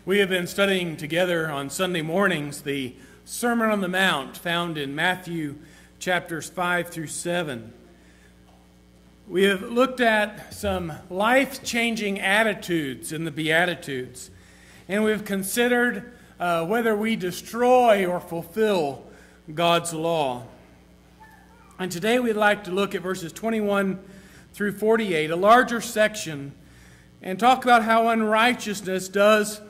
We have been studying together on Sunday mornings the Sermon on the Mount found in Matthew chapters 5 through 7. We have looked at some life-changing attitudes in the Beatitudes, and we've considered whether we destroy or fulfill God's law. And today we'd like to look at verses 21 through 48, a larger section, and talk about how unrighteousness does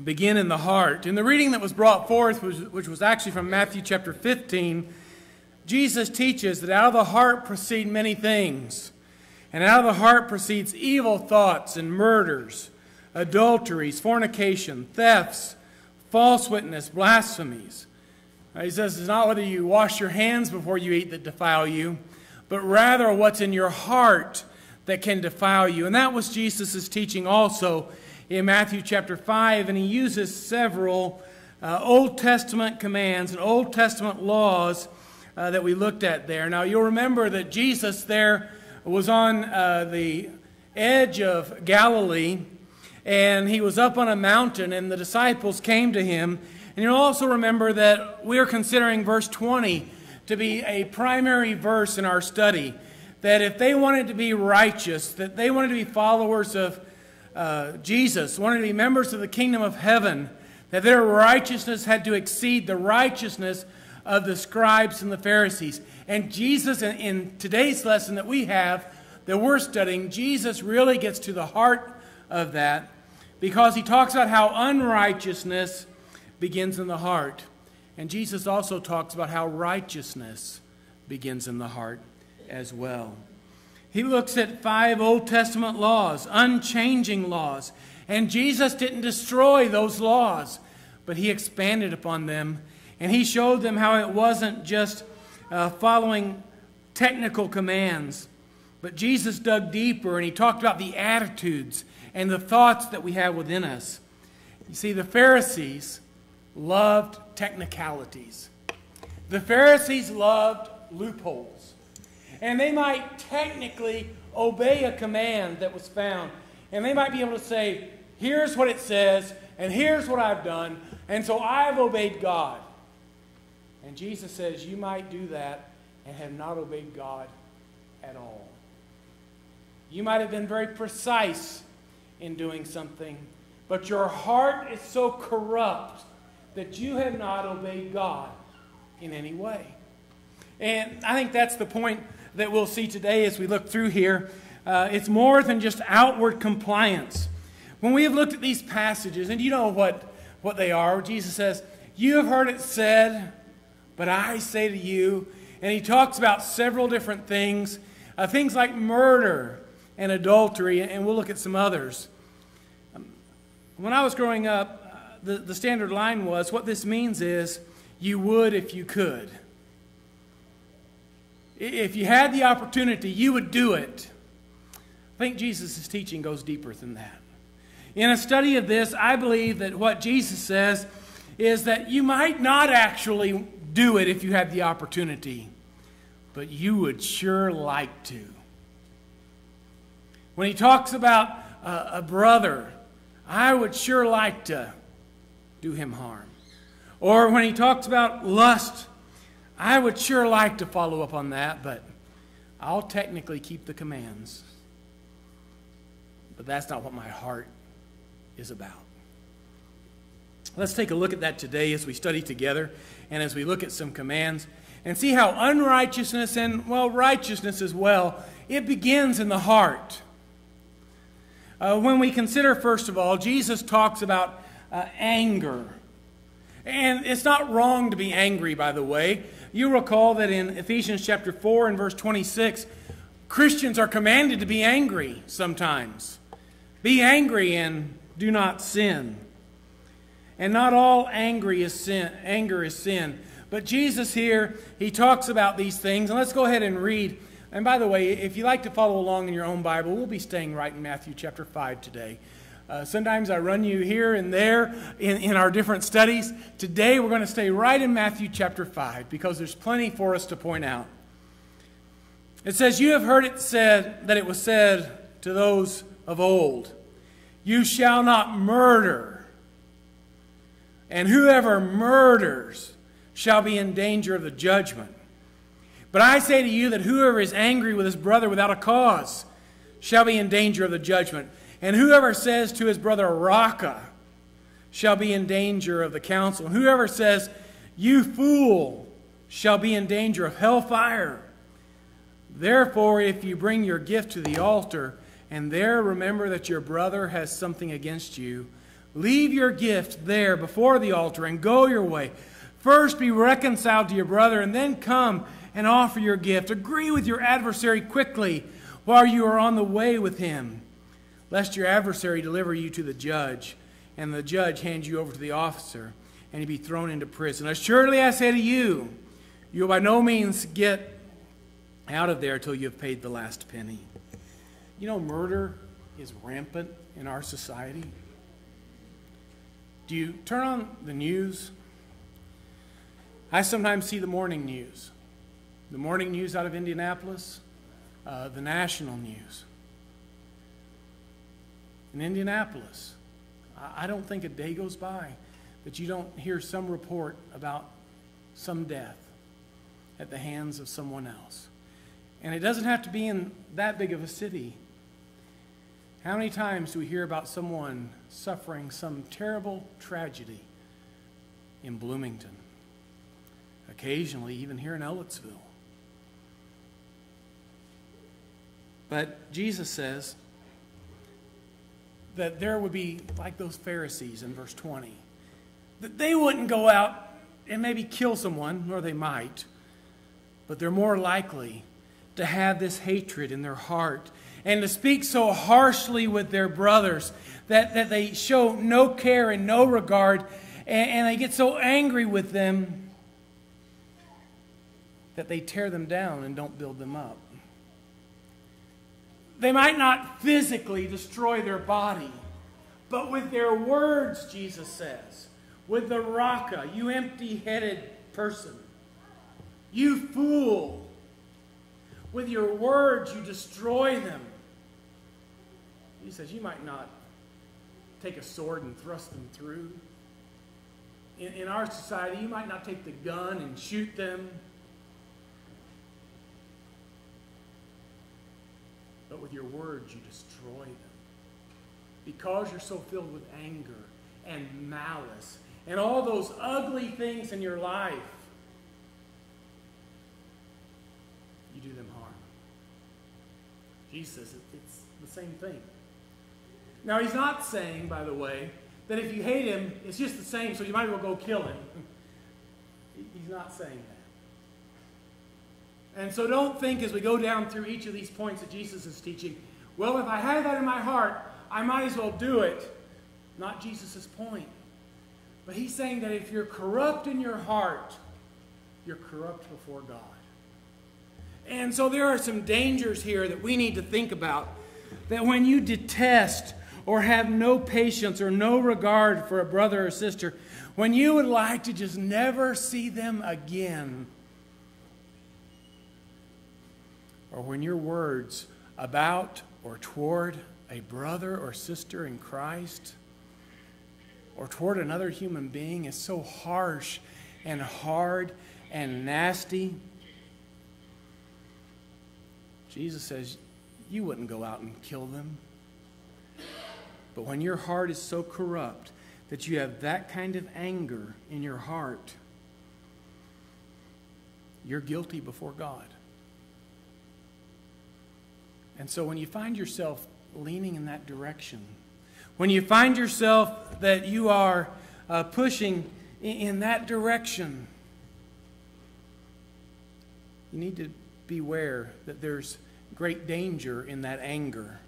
begin in the heart. In the reading that was brought forth, which was actually from Matthew chapter 15, Jesus teaches that out of the heart proceed many things. And out of the heart proceeds evil thoughts and murders, adulteries, fornication, thefts, false witness, blasphemies. He says it's not whether you wash your hands before you eat that defile you, but rather what's in your heart that can defile you. And that was Jesus' teaching also in Matthew chapter 5, and he uses several Old Testament commands and Old Testament laws that we looked at there. Now, you'll remember that Jesus there was on the edge of Galilee, and he was up on a mountain, and the disciples came to him. And you'll also remember that we're considering verse 20 to be a primary verse in our study, that if they wanted to be righteous, that they wanted to be followers of Jesus, wanted to be members of the kingdom of heaven, that their righteousness had to exceed the righteousness of the scribes and the Pharisees. And Jesus, in today's lesson that we're studying, Jesus really gets to the heart of that, because he talks about how unrighteousness begins in the heart. And Jesus also talks about how righteousness begins in the heart as well. He looks at 5 Old Testament laws, unchanging laws. And Jesus didn't destroy those laws, but he expanded upon them. And he showed them how it wasn't just following technical commands, but Jesus dug deeper, and he talked about the attitudes and the thoughts that we have within us. You see, the Pharisees loved technicalities. The Pharisees loved loopholes. And they might technically obey a command that was found. And they might be able to say, here's what it says, and here's what I've done, and so I've obeyed God. And Jesus says, you might do that and have not obeyed God at all. You might have been very precise in doing something, but your heart is so corrupt that you have not obeyed God in any way. And I think that's the point that we'll see today as we look through here. It's more than just outward compliance. When we have looked at these passages, and you know what they are, Jesus says, you have heard it said, but I say to you. And he talks about several different things, things like murder and adultery, and we'll look at some others. When I was growing up, the standard line was, what this means is, you would if you could. If you had the opportunity, you would do it. I think Jesus' teaching goes deeper than that. In a study of this, I believe that what Jesus says is that you might not actually do it if you had the opportunity, but you would sure like to. When he talks about a brother, I would sure like to do him harm. Or when he talks about lust, I would sure like to follow up on that, but I'll technically keep the commands. But that's not what my heart is about. Let's take a look at that today as we study together and as we look at some commands and see how unrighteousness and, well, righteousness as well, it begins in the heart. When we consider, first of all, Jesus talks about anger. And it's not wrong to be angry, by the way. You recall that in Ephesians chapter 4 and verse 26, Christians are commanded to be angry sometimes. Be angry and do not sin. And not all anger is sin. But Jesus here, he talks about these things. And let's go ahead and read And by the way, if you like to follow along in your own Bible, we'll be staying right in Matthew chapter 5 today. Sometimes I run you here and there in our different studies. Today we're going to stay right in Matthew chapter 5 because there's plenty for us to point out. It says, "You have heard it said that it was said to those of old, 'You shall not murder. And whoever murders shall be in danger of the judgment. But I say to you that whoever is angry with his brother without a cause shall be in danger of the judgment. And whoever says to his brother, Raka, shall be in danger of the council. And whoever says, you fool, shall be in danger of hellfire. Therefore, if you bring your gift to the altar, and there remember that your brother has something against you, leave your gift there before the altar and go your way. First be reconciled to your brother, and then come and offer your gift. Agree with your adversary quickly while you are on the way with him, lest your adversary deliver you to the judge, and the judge hand you over to the officer, and you be thrown into prison. Assuredly I say to you, you will by no means get out of there till you have paid the last penny. You know, murder is rampant in our society. Do you turn on the news? I sometimes see the morning news. The morning news out of Indianapolis, the national news. In Indianapolis, I don't think a day goes by that you don't hear some report about some death at the hands of someone else. And it doesn't have to be in that big of a city. How many times do we hear about someone suffering some terrible tragedy in Bloomington? Occasionally, even here in Ellettsville. But Jesus says that there would be like those Pharisees in verse 20. That they wouldn't go out and maybe kill someone, or they might, but they're more likely to have this hatred in their heart and to speak so harshly with their brothers that they show no care and no regard, and they get so angry with them that they tear them down and don't build them up. They might not physically destroy their body, but with their words, Jesus says, with the raka, you empty-headed person, you fool, with your words you destroy them. He says you might not take a sword and thrust them through. In our society, you might not take the gun and shoot them. But with your words, you destroy them. Because you're so filled with anger and malice and all those ugly things in your life, you do them harm. Jesus says it's the same thing. Now, he's not saying, by the way, that if you hate him, it's just the same, so you might as well go kill him. He's not saying that. And so don't think as we go down through each of these points that Jesus is teaching, well, if I have that in my heart, I might as well do it. Not Jesus' point. But he's saying that if you're corrupt in your heart, you're corrupt before God. And so there are some dangers here that we need to think about. That when you detest or have no patience or no regard for a brother or sister, when you would like to just never see them again, or when your words about or toward a brother or sister in Christ or toward another human being is so harsh and hard and nasty, Jesus says you wouldn't go out and kill them. But when your heart is so corrupt that you have that kind of anger in your heart, you're guilty before God. And so when you find yourself leaning in that direction, when you find yourself that you are pushing in that direction, you need to beware that there's great danger in that anger.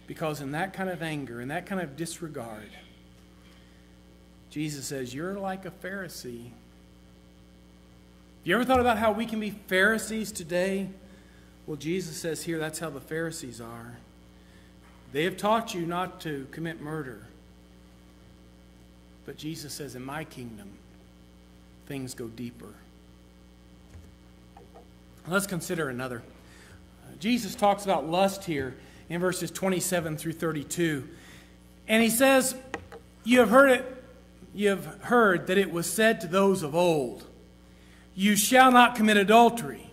Because in that kind of anger, in that kind of disregard, Jesus says, you're like a Pharisee you ever thought about how we can be Pharisees today? Well, Jesus says here that's how the Pharisees are. They have taught you not to commit murder. But Jesus says, in my kingdom, things go deeper. Let's consider another. Jesus talks about lust here in verses 27 through 32. And he says, you have heard that it was said to those of old, you shall not commit adultery.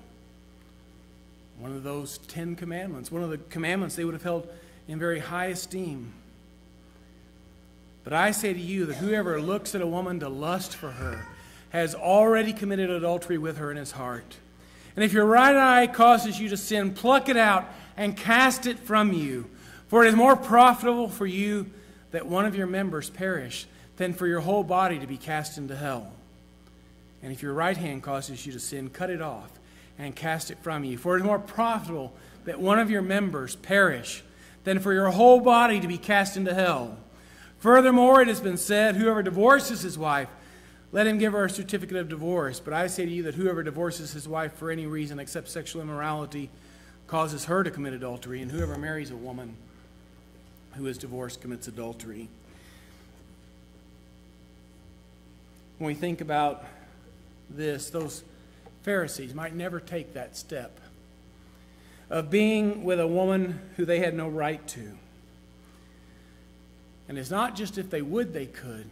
One of those 10 commandments, one of the commandments they would have held in very high esteem. But I say to you that whoever looks at a woman to lust for her has already committed adultery with her in his heart. And if your right eye causes you to sin, pluck it out and cast it from you. For it is more profitable for you that one of your members perish than for your whole body to be cast into hell. And if your right hand causes you to sin, cut it off and cast it from you. For it is more profitable that one of your members perish than for your whole body to be cast into hell. Furthermore, it has been said, whoever divorces his wife, let him give her a certificate of divorce. But I say to you that whoever divorces his wife for any reason except sexual immorality causes her to commit adultery, and whoever marries a woman who is divorced commits adultery. When we think about this, those Pharisees might never take that step of being with a woman who they had no right to. And it's not just if they would, they could.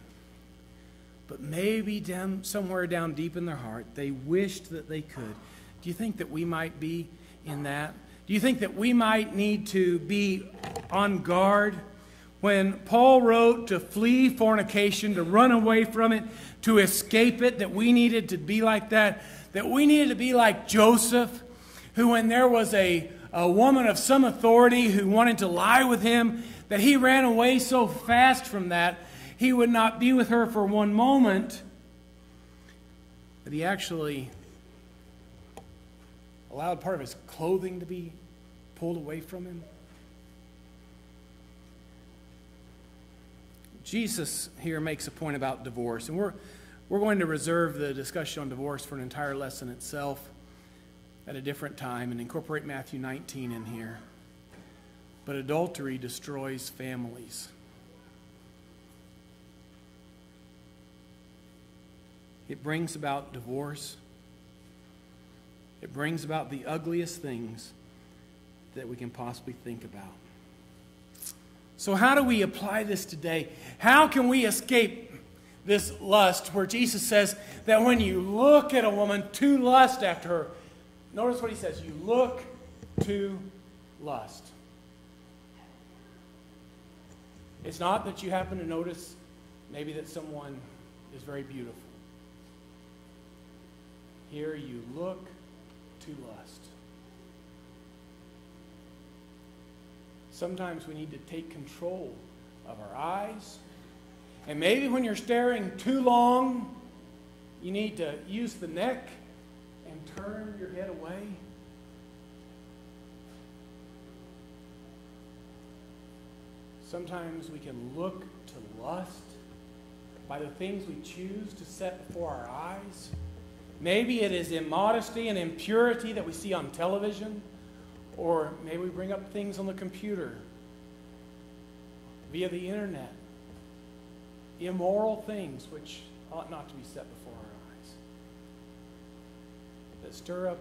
But maybe somewhere down deep in their heart, they wished that they could. Do you think that we might be in that? Do you think that we might need to be on guard? When Paul wrote to flee fornication, to run away from it, to escape it, that we needed to be like that we needed to be like Joseph, who when there was a woman of some authority who wanted to lie with him, that he ran away so fast from that, he would not be with her for one moment, that he actually allowed part of his clothing to be pulled away from him. Jesus here makes a point about divorce, and we're going to reserve the discussion on divorce for an entire lesson itself at a different time and incorporate Matthew 19 in here. But adultery destroys families. It brings about divorce. It brings about the ugliest things that we can possibly think about. So how do we apply this today? How can we escape this lust where Jesus says that when you look at a woman to lust after her, notice what he says, you look to lust. It's not that you happen to notice maybe that someone is very beautiful. Here you look to lust. Sometimes we need to take control of our eyes. And maybe when you're staring too long, you need to use the neck and turn your head away. Sometimes we can look to lust by the things we choose to set before our eyes. Maybe it is immodesty and impurity that we see on television, or maybe we bring up things on the computer, via the internet. Immoral things which ought not to be set before our eyes. That stir up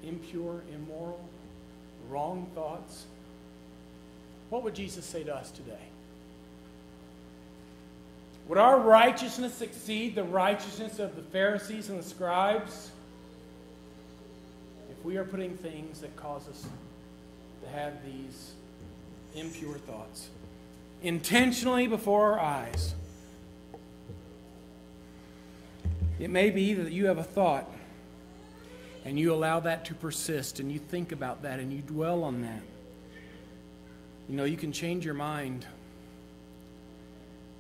impure, immoral, wrong thoughts. What would Jesus say to us today? Would our righteousness exceed the righteousness of the Pharisees and the scribes if we are putting things that cause us to have these impure thoughts intentionally before our eyes? It may be that you have a thought and you allow that to persist and you think about that and you dwell on that. You know, you can change your mind.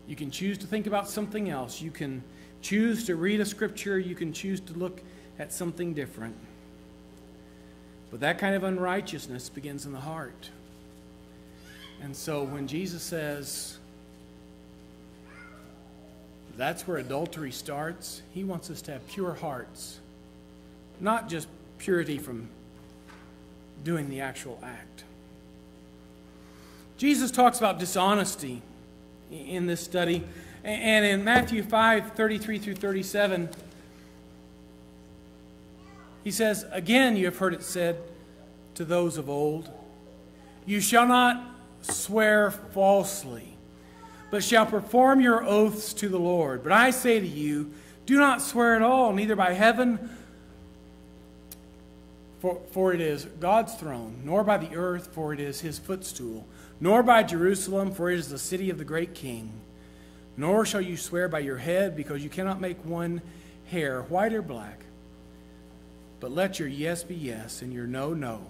You can choose to think about something else. You can choose to read a scripture. You can choose to look at something different. But that kind of unrighteousness begins in the heart. And so when Jesus says that's where adultery starts, he wants us to have pure hearts not just purity from doing the actual act. Jesus talks about dishonesty in this study. And in Matthew 5:33 through 37, he says, "Again you have heard it said to those of old, you shall not swear falsely, but shall perform your oaths to the Lord. But I say to you, do not swear at all, neither by heaven, for it is God's throne, nor by the earth, for it is his footstool, nor by Jerusalem, for it is the city of the great King. Nor shall you swear by your head, because you cannot make one hair white or black. But let your yes be yes, and your no, no.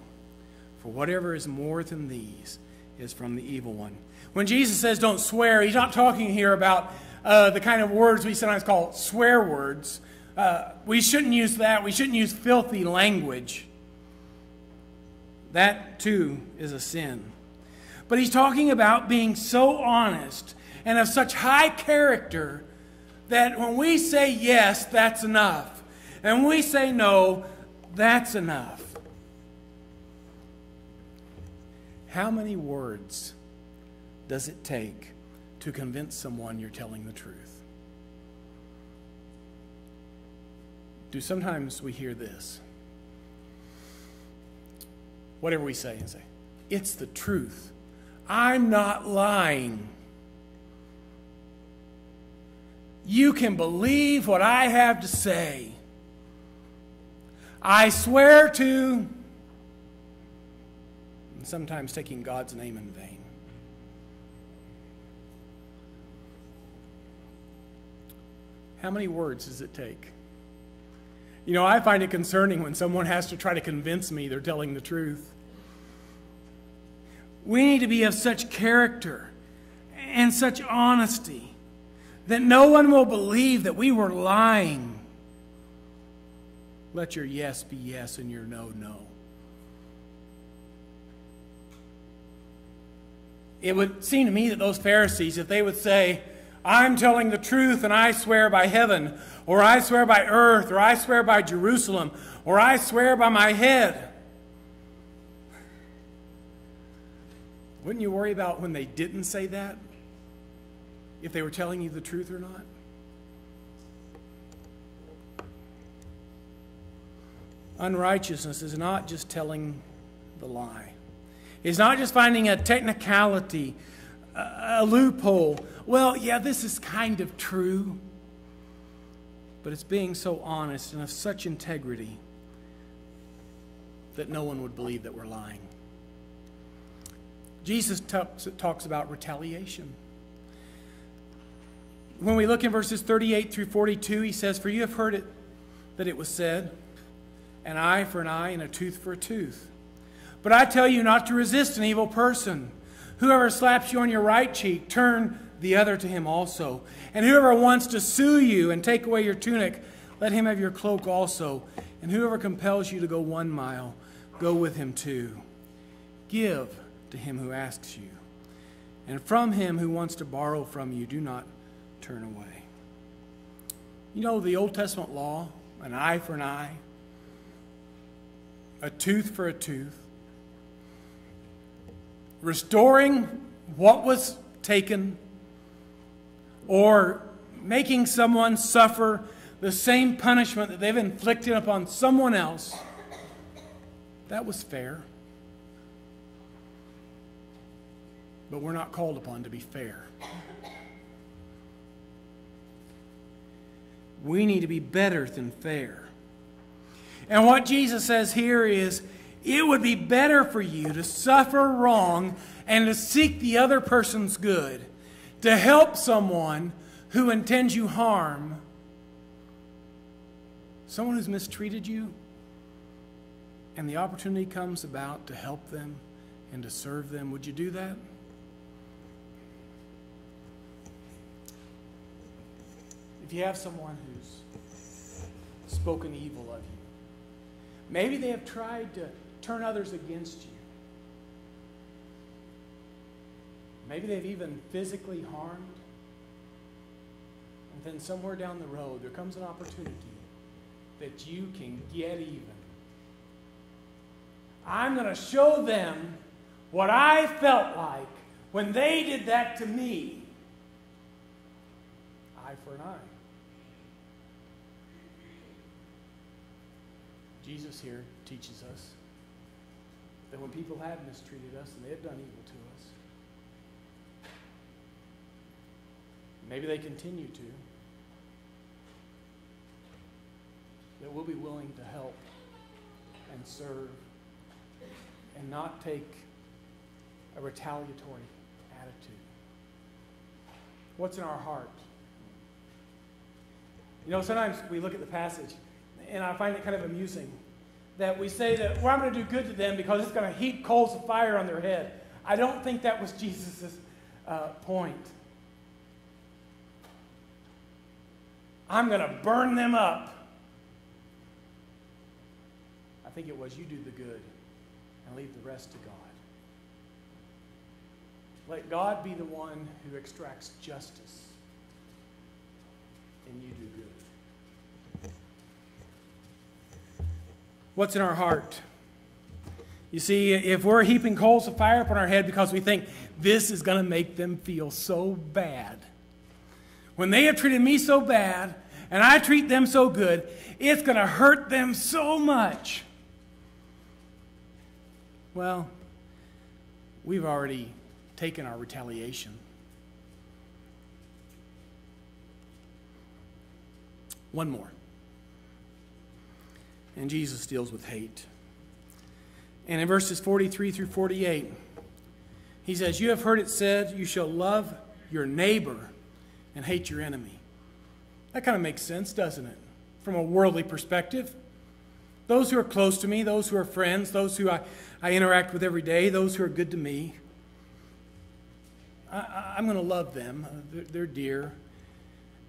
For whatever is more than these is from the evil one." When Jesus says don't swear, he's not talking here about the kind of words we sometimes call swear words. We shouldn't use that. We shouldn't use filthy language. That, too, is a sin. But he's talking about being so honest and of such high character that when we say yes, that's enough. And when we say no, that's enough. How many words does it take to convince someone you're telling the truth? Do sometimes we hear this? Whatever we say and say, it's the truth. I'm not lying. You can believe what I have to say. I swear to, and sometimes taking God's name in vain. How many words does it take? You know, I find it concerning when someone has to try to convince me they're telling the truth. We need to be of such character and such honesty that no one will believe that we were lying. Let your yes be yes and your no, no. It would seem to me that those Pharisees, if they would say, I'm telling the truth and I swear by heaven, or I swear by earth, or I swear by Jerusalem, or I swear by my head, wouldn't you worry about when they didn't say that? If they were telling you the truth or not? Unrighteousness is not just telling the lie. It's not just finding a technicality, a loophole. Well, yeah, this is kind of true. But it's being so honest and of such integrity that no one would believe that we're lying. Jesus talks about retaliation. When we look in verses 38 through 42, he says, "For you have heard it, that it was said, an eye for an eye and a tooth for a tooth. But I tell you not to resist an evil person. Whoever slaps you on your right cheek, turn the other to him also. And whoever wants to sue you and take away your tunic, let him have your cloak also. And whoever compels you to go 1 mile, go with him 2. Give to him who asks you. And from him who wants to borrow from you, do not turn away." You know, the Old Testament law, an eye for an eye, a tooth for a tooth, restoring what was taken, or making someone suffer the same punishment that they've inflicted upon someone else, that was fair. But we're not called upon to be fair. We need to be better than fair. And what Jesus says here is, it would be better for you to suffer wrong and to seek the other person's good, to help someone who intends you harm, someone who's mistreated you, and the opportunity comes about to help them and to serve them. Would you do that? If you have someone who's spoken evil of you, maybe they have tried to turn others against you. Maybe they've even physically harmed. And then somewhere down the road, there comes an opportunity that you can get even. I'm going to show them what I felt like when they did that to me. Eye for an eye. Jesus here teaches us that when people had mistreated us and they had done evil to us, maybe they continue to, that we'll be willing to help and serve and not take a retaliatory attitude. What's in our heart? You know, sometimes we look at the passage, and I find it kind of amusing that we say that, well, I'm going to do good to them because it's going to heap coals of fire on their head. I don't think that was Jesus' point. I'm going to burn them up. I think it was, you do the good and leave the rest to God. Let God be the one who extracts justice, and you do good. What's in our heart? You see, if we're heaping coals of fire upon our head because we think this is going to make them feel so bad, when they have treated me so bad and I treat them so good, it's going to hurt them so much. Well, we've already taken our retaliation. One more. And Jesus deals with hate. And in verses 43 through 48, he says, you have heard it said, you shall love your neighbor and hate your enemy. That kind of makes sense, doesn't it? From a worldly perspective. Those who are close to me, those who are friends, those who I interact with every day, those who are good to me, I'm going to love them. They're dear.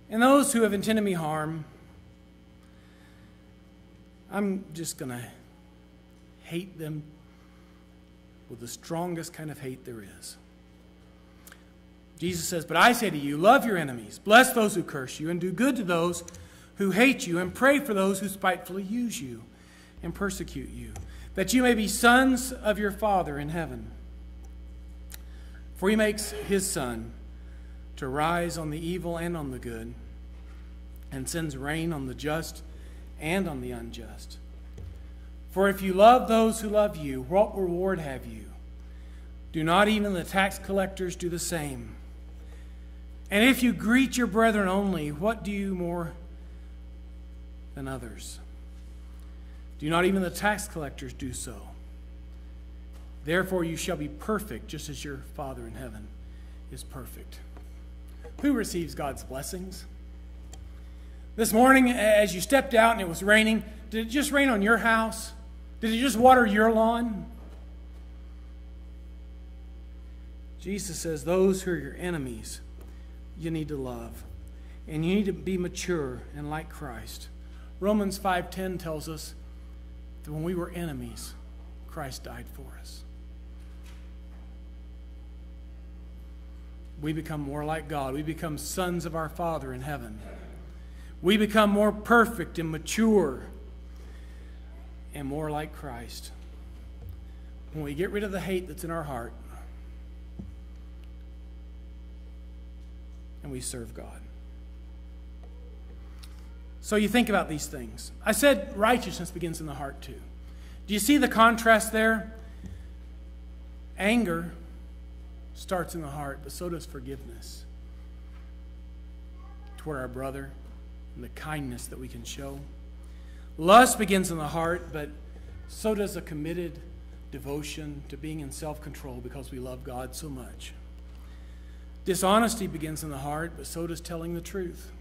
And those who have intended me harm, I'm just going to hate them with the strongest kind of hate there is. Jesus says, but I say to you, love your enemies, bless those who curse you, and do good to those who hate you, and pray for those who spitefully use you and persecute you, that you may be sons of your Father in heaven. For he makes his sun to rise on the evil and on the good, and sends rain on the just and on the unjust. For if you love those who love you, what reward have you? Do not even the tax collectors do the same? And if you greet your brethren only, what do you more than others? Do not even the tax collectors do so? Therefore you shall be perfect, just as your Father in heaven is perfect. Who receives God's blessings? This morning, as you stepped out and it was raining, did it just rain on your house? Did it just water your lawn? Jesus says those who are your enemies, you need to love. And you need to be mature and like Christ. Romans 5:10 tells us that when we were enemies, Christ died for us. We become more like God. We become sons of our Father in heaven. We become more perfect and mature and more like Christ when we get rid of the hate that's in our heart and we serve God. So you think about these things. I said righteousness begins in the heart too. Do you see the contrast there? Anger starts in the heart, but so does forgiveness toward our brother and the kindness that we can show. Lust begins in the heart, but so does a committed devotion to being in self-control because we love God so much. Dishonesty begins in the heart, but so does telling the truth.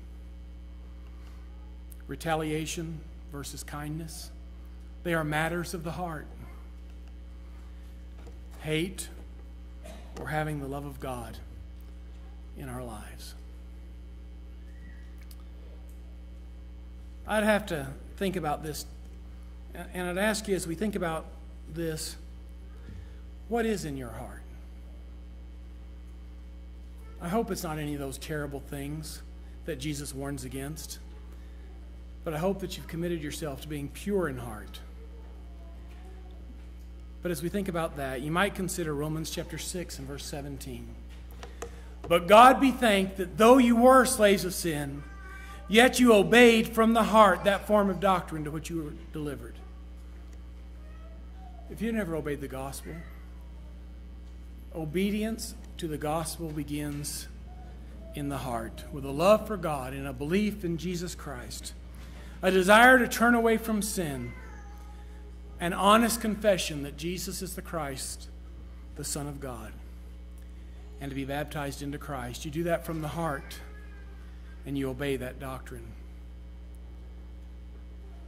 Retaliation versus kindness, they are matters of the heart. Hate or having the love of God in our lives. I'd have to think about this, and I'd ask you as we think about this, what is in your heart? I hope it's not any of those terrible things that Jesus warns against. but I hope that you've committed yourself to being pure in heart. But as we think about that, you might consider Romans chapter 6 and verse 17. But God be thanked that though you were slaves of sin, yet you obeyed from the heart that form of doctrine to which you were delivered. If you never obeyed the gospel, obedience to the gospel begins in the heart, with a love for God and a belief in Jesus Christ, a desire to turn away from sin, an honest confession that Jesus is the Christ, the Son of God, and to be baptized into Christ. You do that from the heart, and you obey that doctrine.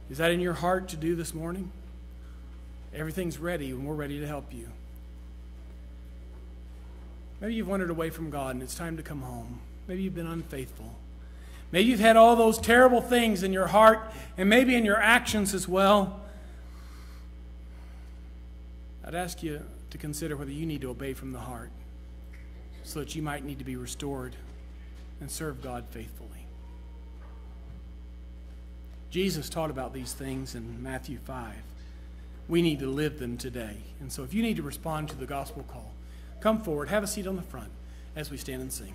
Is that in your heart to do this morning? Everything's ready, and we're ready to help you. Maybe you've wandered away from God, and it's time to come home. Maybe you've been unfaithful. Maybe you've had all those terrible things in your heart and maybe in your actions as well. I'd ask you to consider whether you need to obey from the heart so that you might need to be restored and serve God faithfully. Jesus taught about these things in Matthew 5. We need to live them today. And so if you need to respond to the gospel call, come forward, have a seat on the front as we stand and sing.